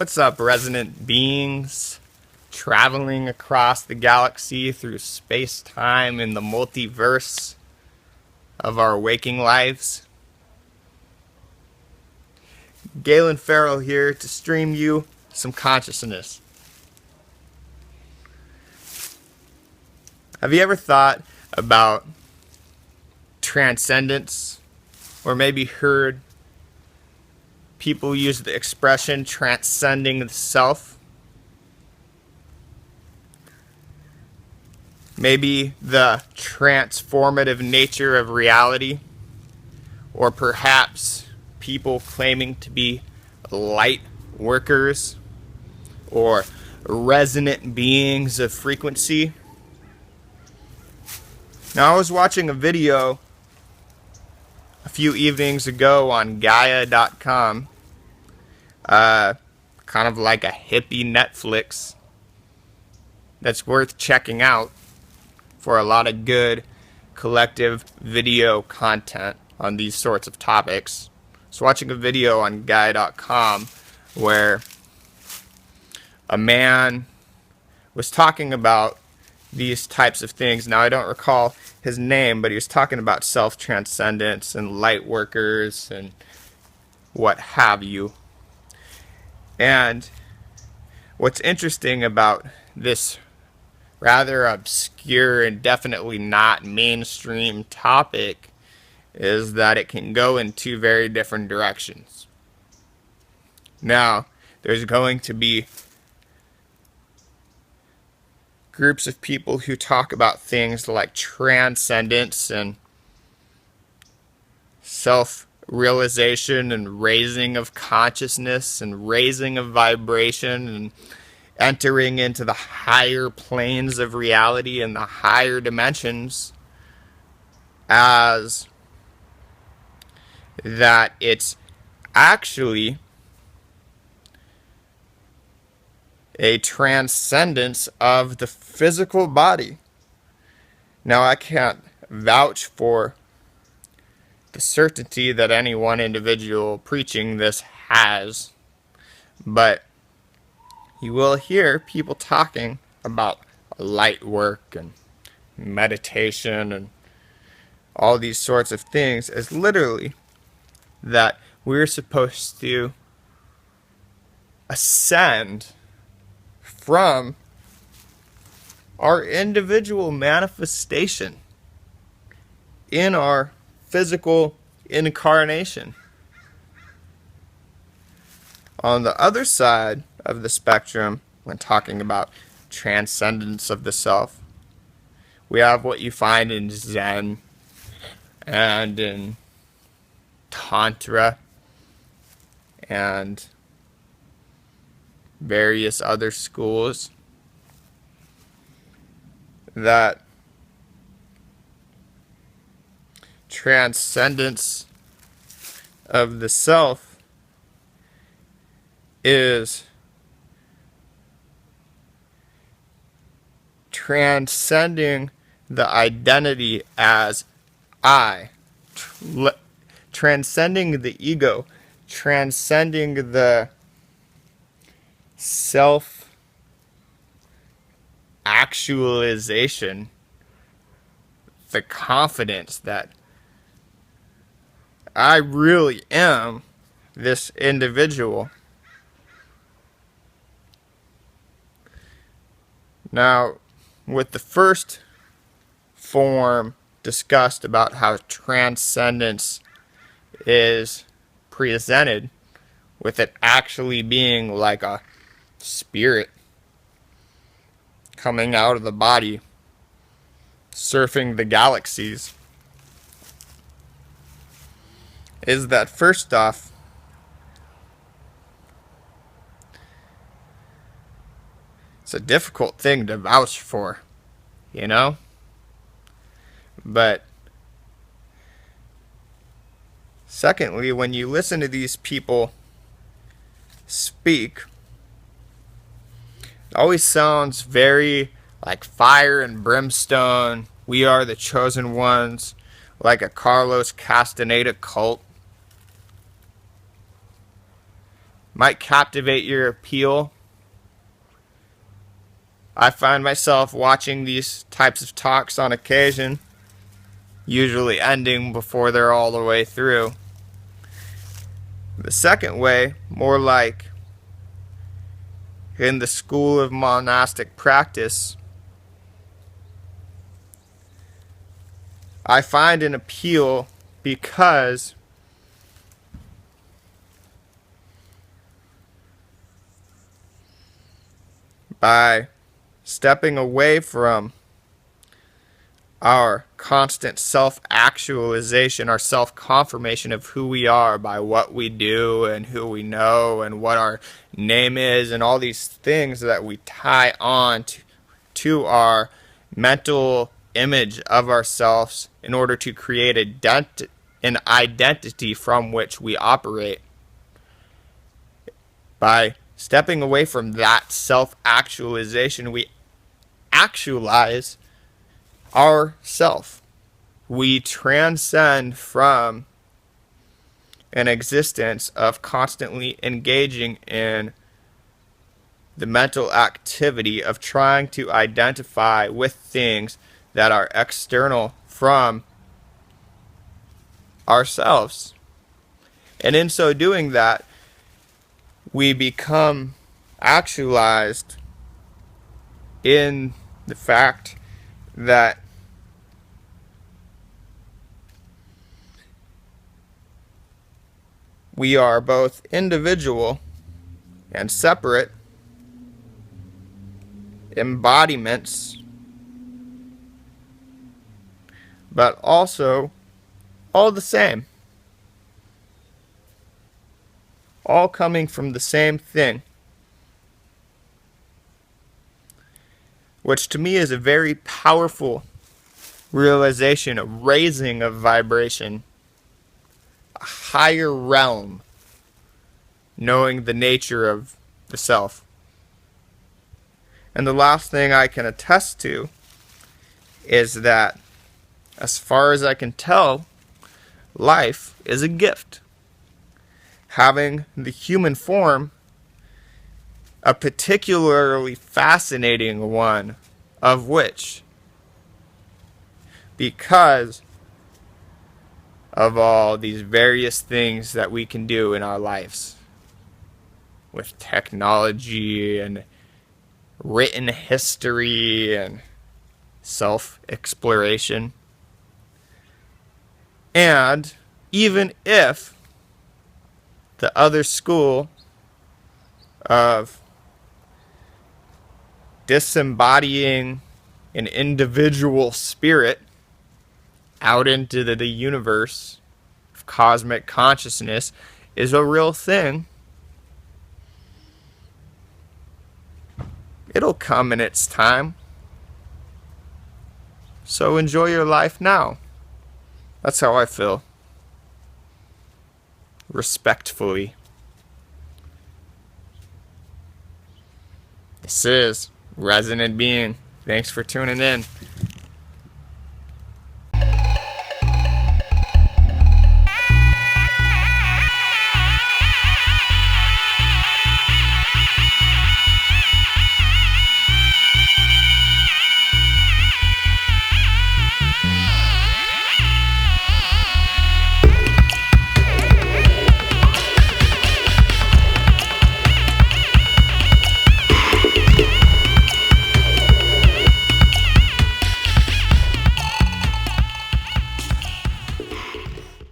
What's up, resonant beings? Traveling across the galaxy through space-time in the multiverse of our waking lives. Galen Farrel here to stream you some consciousness. Have you ever thought about transcendence, or maybe heard people use the expression transcending the self? Maybe the transformative nature of reality, or perhaps people claiming to be light workers or resonant beings of frequency. Now, I was watching a video a few evenings ago on Gaia.com, kind of like a hippie Netflix that's worth checking out for a lot of good collective video content on these sorts of topics. So watching a video on Gaia.com where a man was talking about these types of things. Now, I don't recall his name, but he was talking about self-transcendence and light workers and what have you. And what's interesting about this rather obscure and definitely not mainstream topic is that it can go in two very different directions. Now, there's going to be groups of people who talk about things like transcendence and self-realization and raising of consciousness and raising of vibration and entering into the higher planes of reality and the higher dimensions, as that it's actually a transcendence of the physical body. Now, I can't vouch for the certainty that any one individual preaching this has, but you will hear people talking about light work and meditation and all these sorts of things as literally that we're supposed to ascend from our individual manifestation in our physical incarnation. On the other side of the spectrum, when talking about transcendence of the self, we have what you find in Zen and in Tantra and various other schools, that transcendence of the self is transcending the identity as I, transcending the ego, transcending the self-actualization, the confidence that I really am this individual. Now, with the first form discussed about how transcendence is presented, with it actually being like a spirit coming out of the body, surfing the galaxies, is that first off, it's a difficult thing to vouch for, you know? But secondly, when you listen to these people speak, it always sounds very like fire and brimstone. We are the chosen ones, like a Carlos Castaneda cult. might captivate your appeal. I find myself watching these types of talks on occasion, usually ending before they're all the way through. The second way, more like in the school of monastic practice, I find an appeal because by stepping away from our constant self-actualization, our self-confirmation of who we are by what we do and who we know and what our name is and all these things that we tie on to our mental image of ourselves in order to create an identity from which we operate. By stepping away from that self-actualization, we actualize ourself. We transcend from an existence of constantly engaging in the mental activity of trying to identify with things that are external from ourselves. And in so doing that, we become actualized in the fact that we are both individual and separate embodiments, but also all the same, all coming from the same thing, which to me is a very powerful realization, a raising of vibration, a higher realm, knowing the nature of the self. And the last thing I can attest to is that, as far as I can tell, life is a gift. Having the human form, a particularly fascinating one, of which, because of all these various things that we can do in our lives, with technology and written history and self-exploration, and even if the other school of disembodying an individual spirit out into the universe of cosmic consciousness is a real thing, it'll come in its time. So enjoy your life now. That's how I feel. Respectfully. This is Resonant Being. Thanks for tuning in.